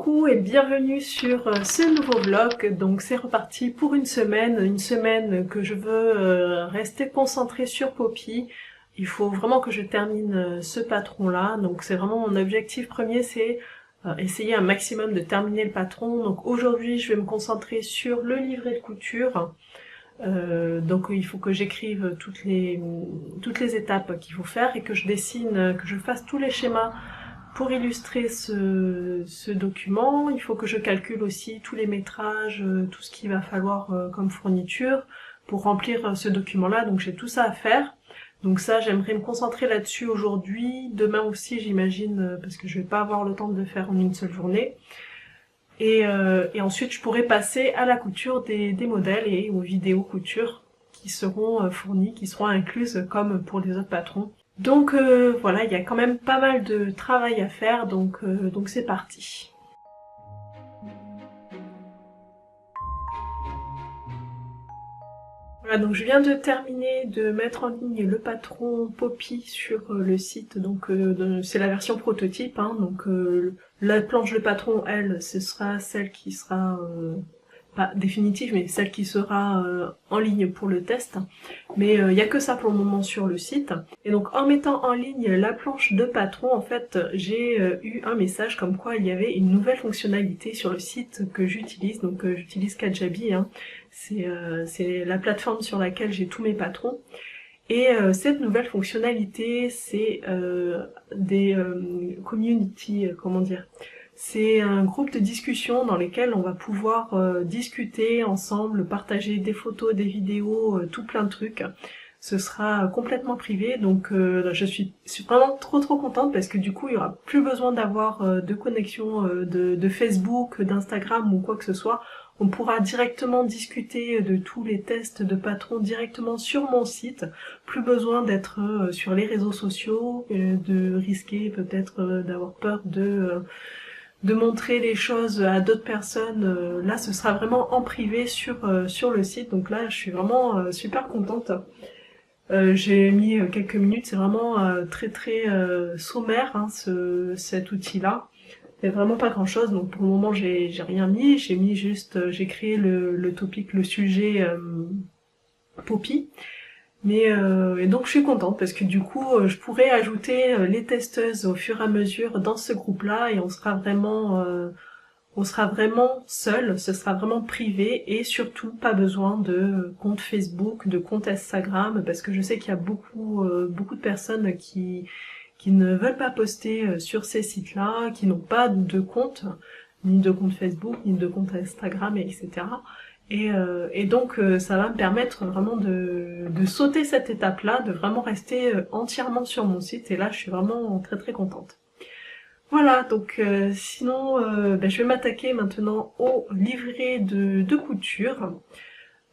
Coucou et bienvenue sur ce nouveau vlog. Donc c'est reparti pour une semaine que je veux rester concentrée sur Poppy. Il faut vraiment que je termine ce patron-là. Donc c'est vraiment mon objectif premier, c'est essayer un maximum de terminer le patron. Donc aujourd'hui je vais me concentrer sur le livret de couture. Donc il faut que j'écrive toutes les étapes qu'il faut faire et que je dessine, que je fasse tous les schémas pour illustrer ce document. Il faut que je calcule aussi tous les métrages, tout ce qu'il va falloir comme fourniture pour remplir ce document-là. Donc j'ai tout ça à faire. Donc ça, j'aimerais me concentrer là-dessus aujourd'hui. Demain aussi, j'imagine, parce que je vais pas avoir le temps de le faire en une seule journée. Et ensuite, je pourrais passer à la couture des modèles et aux vidéos couture qui seront fournies, qui seront incluses comme pour les autres patrons. Donc voilà, il y a quand même pas mal de travail à faire, donc c'est parti. Voilà, donc je viens de terminer de mettre en ligne le patron Poppy sur le site, donc c'est la version prototype, hein, donc la planche de patron, elle, ce sera celle qui sera pas définitive, mais celle qui sera en ligne pour le test. Mais il n'y a que ça pour le moment sur le site. Et donc en mettant en ligne la planche de patron, en fait, j'ai eu un message comme quoi il y avait une nouvelle fonctionnalité sur le site que j'utilise. Donc j'utilise Kajabi, hein. C'est la plateforme sur laquelle j'ai tous mes patrons. Et cette nouvelle fonctionnalité, c'est des community, comment dire, c'est un groupe de discussion dans lesquels on va pouvoir discuter ensemble, partager des photos, des vidéos, tout plein de trucs. Ce sera complètement privé, donc je suis vraiment trop contente parce que du coup il y aura plus besoin d'avoir de connexion de Facebook, d'Instagram ou quoi que ce soit. On pourra directement discuter de tous les tests de patrons directement sur mon site. Plus besoin d'être sur les réseaux sociaux, de risquer peut-être d'avoir peur de montrer les choses à d'autres personnes. Là, ce sera vraiment en privé sur le site. Donc là, je suis vraiment super contente. J'ai mis quelques minutes. C'est vraiment très sommaire, hein, cet outil-là. Il n'y a vraiment pas grand-chose. Donc pour le moment, j'ai rien mis. J'ai mis juste, j'ai créé le topic, le sujet Poppy. Mais et donc je suis contente parce que du coup je pourrais ajouter les testeuses au fur et à mesure dans ce groupe-là et on sera vraiment seul, ce sera vraiment privé et surtout pas besoin de compte Facebook, de compte Instagram parce que je sais qu'il y a beaucoup de personnes qui ne veulent pas poster sur ces sites-là, qui n'ont pas de compte, ni de compte Facebook, ni de compte Instagram, etc. Et donc ça va me permettre vraiment de sauter cette étape-là, de vraiment rester entièrement sur mon site, et là je suis vraiment très contente. Voilà, donc sinon je vais m'attaquer maintenant au livret de couture.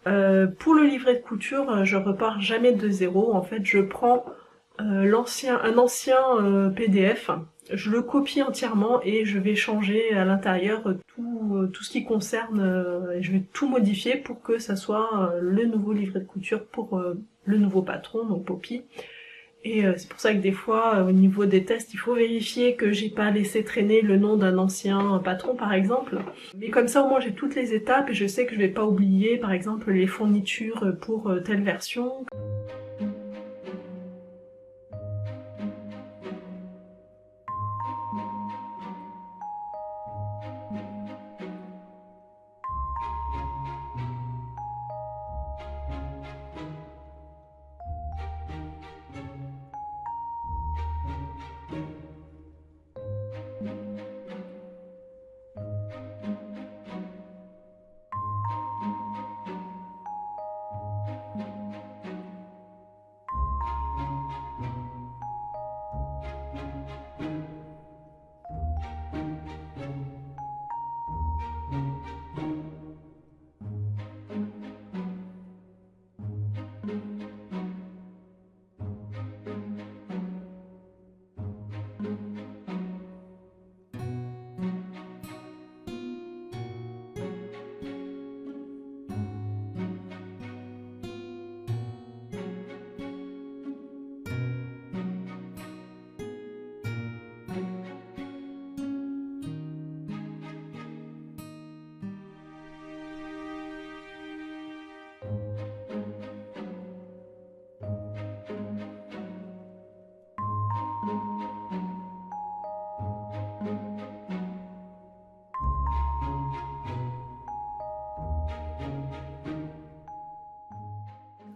Pour le livret de couture, je repars jamais de zéro, en fait je prends un ancien PDF, je le copie entièrement et je vais changer à l'intérieur tout ce qui concerne, je vais tout modifier pour que ça soit le nouveau livret de couture pour le nouveau patron, donc Poppy. Et c'est pour ça que des fois, au niveau des tests, il faut vérifier que j'ai pas laissé traîner le nom d'un ancien patron par exemple. Mais comme ça au moins j'ai toutes les étapes et je sais que je vais pas oublier par exemple les fournitures pour telle version.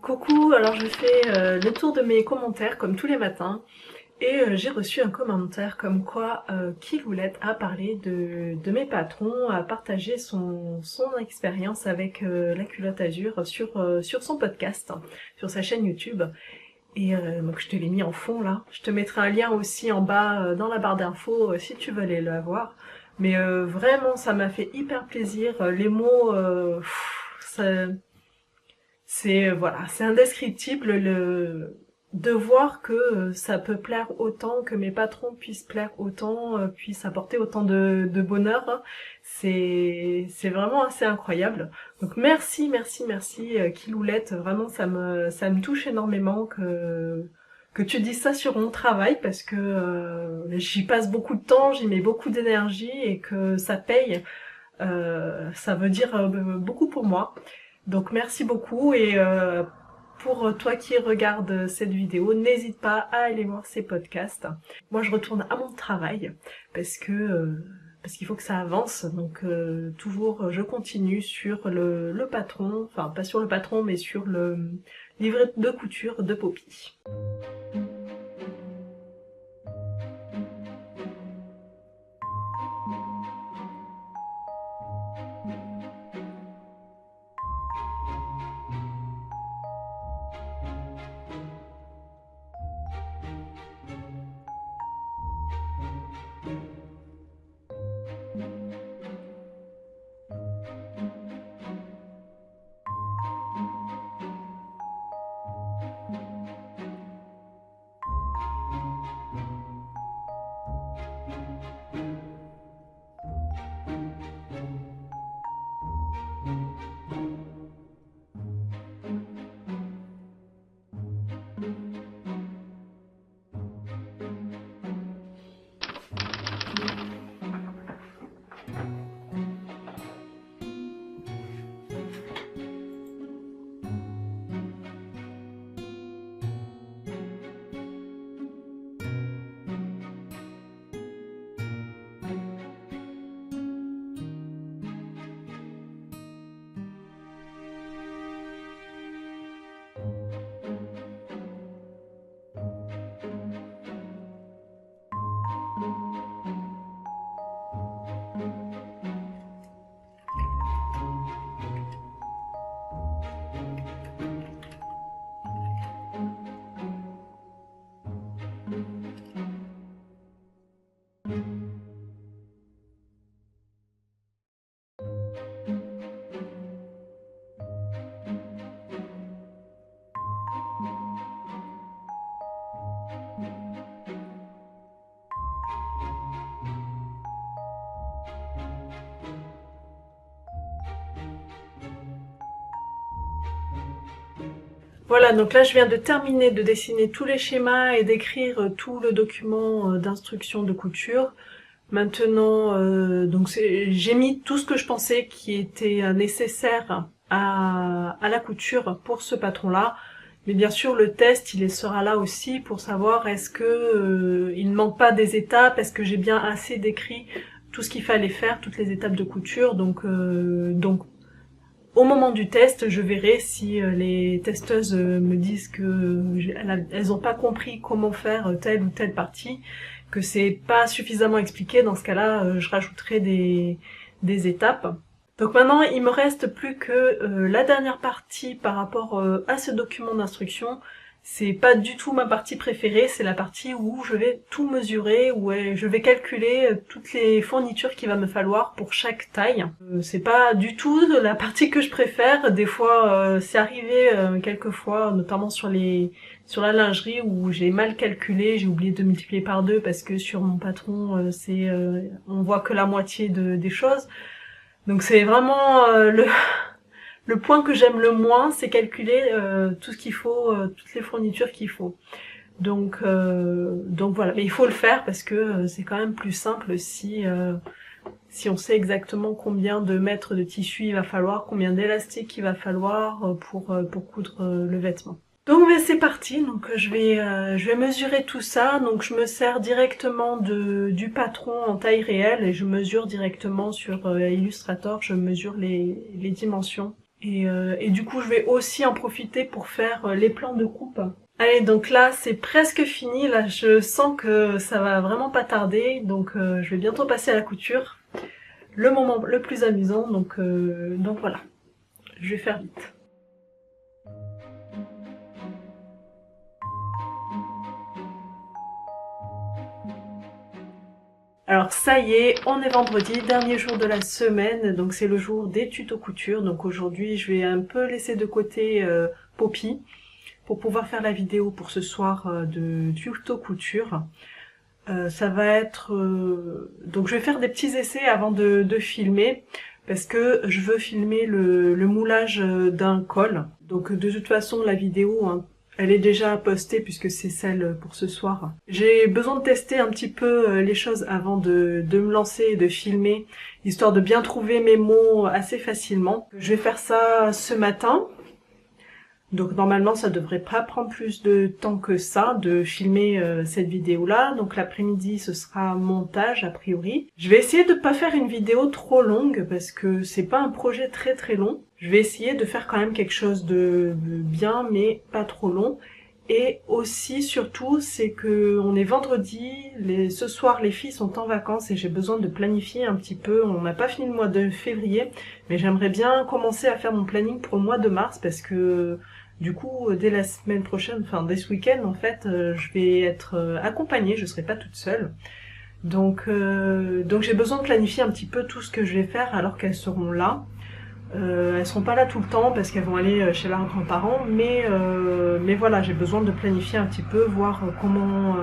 Coucou, alors je fais le tour de mes commentaires comme tous les matins et j'ai reçu un commentaire comme quoi Kiloulette a parlé de mes patrons, a partagé son expérience avec la culotte azur sur son podcast, sur sa chaîne YouTube. Et donc je te l'ai mis en fond là. Je te mettrai un lien aussi en bas dans la barre d'infos si tu veux aller le voir. Mais vraiment ça m'a fait hyper plaisir. Les mots, voilà, c'est indescriptible de voir que ça peut plaire autant, que mes patrons puissent plaire autant, puissent apporter autant de bonheur. Hein. C'est vraiment assez incroyable. Donc merci, Kiloulette. Vraiment, ça me touche énormément que tu dises ça sur mon travail parce que j'y passe beaucoup de temps, j'y mets beaucoup d'énergie et que ça paye. Ça veut dire beaucoup pour moi. Donc merci beaucoup et pour toi qui regardes cette vidéo, n'hésite pas à aller voir ces podcasts. Moi je retourne à mon travail parce qu'il faut que ça avance. Donc toujours je continue sur le patron, enfin pas sur le patron mais sur le livret de couture de Poppy. Voilà, donc là je viens de terminer de dessiner tous les schémas et d'écrire tout le document d'instruction de couture. Maintenant, j'ai mis tout ce que je pensais qui était nécessaire à la couture pour ce patron-là. Mais bien sûr, le test, il sera là aussi pour savoir est-ce que il ne manque pas des étapes, est-ce que j'ai bien assez décrit tout ce qu'il fallait faire, toutes les étapes de couture. Donc au moment du test, je verrai si les testeuses me disent que elles ont pas compris comment faire telle ou telle partie, que c'est pas suffisamment expliqué. Dans ce cas-là, je rajouterai des étapes. Donc maintenant, il me reste plus que la dernière partie par rapport à ce document d'instruction. C'est pas du tout ma partie préférée, c'est la partie où je vais tout mesurer, où je vais calculer toutes les fournitures qu'il va me falloir pour chaque taille. C'est pas du tout la partie que je préfère. Des fois, c'est arrivé quelques fois, notamment sur la lingerie, où j'ai mal calculé, j'ai oublié de multiplier par 2 parce que sur mon patron, on voit que la moitié des choses. Donc c'est vraiment le point que j'aime le moins, c'est calculer tout ce qu'il faut, toutes les fournitures qu'il faut. Donc voilà, mais il faut le faire parce que c'est quand même plus simple si on sait exactement combien de mètres de tissu il va falloir, combien d'élastique il va falloir pour coudre le vêtement. Donc c'est parti, donc je vais mesurer tout ça. Donc je me sers directement du patron en taille réelle et je mesure directement sur Illustrator, je mesure les dimensions. Et du coup, je vais aussi en profiter pour faire les plans de coupe. Allez, donc là, c'est presque fini. Là, je sens que ça va vraiment pas tarder. Donc, je vais bientôt passer à la couture. Le moment le plus amusant. Donc voilà, je vais faire vite. Alors ça y est, on est vendredi, dernier jour de la semaine, donc c'est le jour des tutos couture. Donc aujourd'hui, je vais un peu laisser de côté Poppy pour pouvoir faire la vidéo pour ce soir de tuto couture. Ça va être... Donc je vais faire des petits essais avant de filmer, parce que je veux filmer le moulage d'un col. Donc de toute façon, la vidéo, hein, elle est déjà postée puisque c'est celle pour ce soir. J'ai besoin de tester un petit peu les choses avant de me lancer et de filmer, histoire de bien trouver mes mots assez facilement. Je vais faire ça ce matin. Donc normalement ça devrait pas prendre plus de temps que ça de filmer cette vidéo là. Donc l'après-midi ce sera montage a priori. Je vais essayer de pas faire une vidéo trop longue parce que c'est pas un projet très long. Je vais essayer de faire quand même quelque chose de bien mais pas trop long. Et aussi surtout c'est que on est vendredi, ce soir les filles sont en vacances et j'ai besoin de planifier un petit peu. On n'a pas fini le mois de février mais j'aimerais bien commencer à faire mon planning pour le mois de mars parce que du coup, dès la semaine prochaine, enfin dès ce week-end, en fait, je vais être accompagnée, je serai pas toute seule. Donc j'ai besoin de planifier un petit peu tout ce que je vais faire alors qu'elles seront là. Elles seront pas là tout le temps parce qu'elles vont aller chez leurs grands-parents, mais voilà, j'ai besoin de planifier un petit peu, voir comment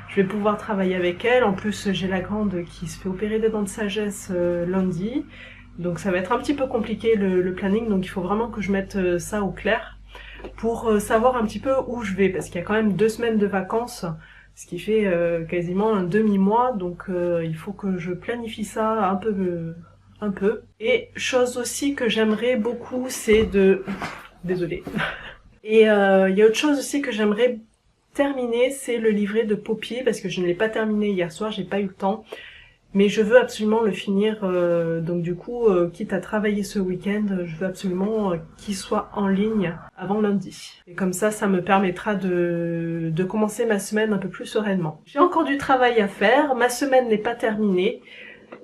je vais pouvoir travailler avec elles. En plus, j'ai la grande qui se fait opérer des dents de sagesse lundi, donc ça va être un petit peu compliqué le planning, donc il faut vraiment que je mette ça au clair pour savoir un petit peu où je vais, parce qu'il y a quand même 2 semaines de vacances, ce qui fait quasiment un demi-mois, donc il faut que je planifie ça un peu. Et chose aussi que j'aimerais beaucoup, c'est de... Désolée. Et il y a autre chose aussi que j'aimerais terminer, c'est le livret de Poppy, parce que je ne l'ai pas terminé hier soir, j'ai pas eu le temps. Mais je veux absolument le finir, donc du coup, quitte à travailler ce week-end, je veux absolument qu'il soit en ligne avant lundi. Et comme ça me permettra de commencer ma semaine un peu plus sereinement. J'ai encore du travail à faire, ma semaine n'est pas terminée,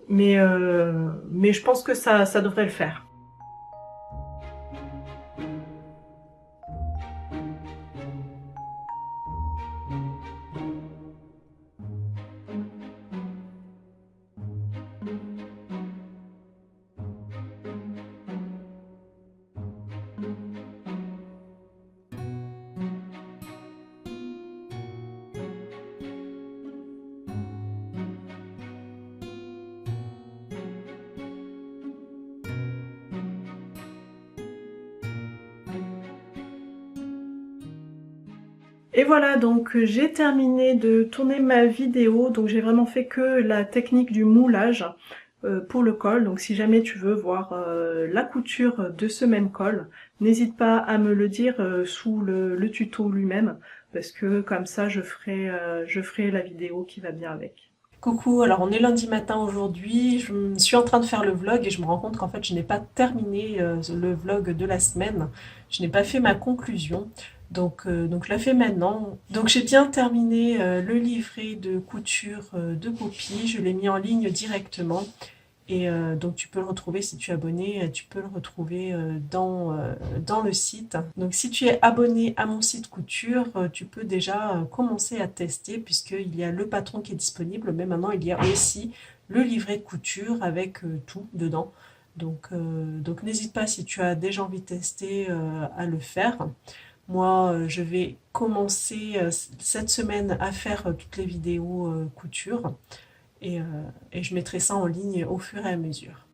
mais je pense que ça devrait le faire. Et voilà, donc j'ai terminé de tourner ma vidéo, donc j'ai vraiment fait que la technique du moulage pour le col. Donc si jamais tu veux voir la couture de ce même col, n'hésite pas à me le dire sous le tuto lui-même, parce que comme ça je ferai la vidéo qui va bien avec. Coucou, alors on est lundi matin aujourd'hui, je suis en train de faire le vlog et je me rends compte qu'en fait je n'ai pas terminé le vlog de la semaine, je n'ai pas fait ma conclusion. Donc je la fais maintenant. Donc j'ai bien terminé le livret de couture de Poppy, je l'ai mis en ligne directement. Et donc tu peux le retrouver si tu es abonné, tu peux le retrouver dans le site. Donc si tu es abonné à mon site couture, tu peux déjà commencer à tester puisqu'il y a le patron qui est disponible, mais maintenant il y a aussi le livret de couture avec tout dedans. Donc n'hésite pas si tu as déjà envie de tester à le faire. Moi, je vais commencer cette semaine à faire toutes les vidéos couture et je mettrai ça en ligne au fur et à mesure.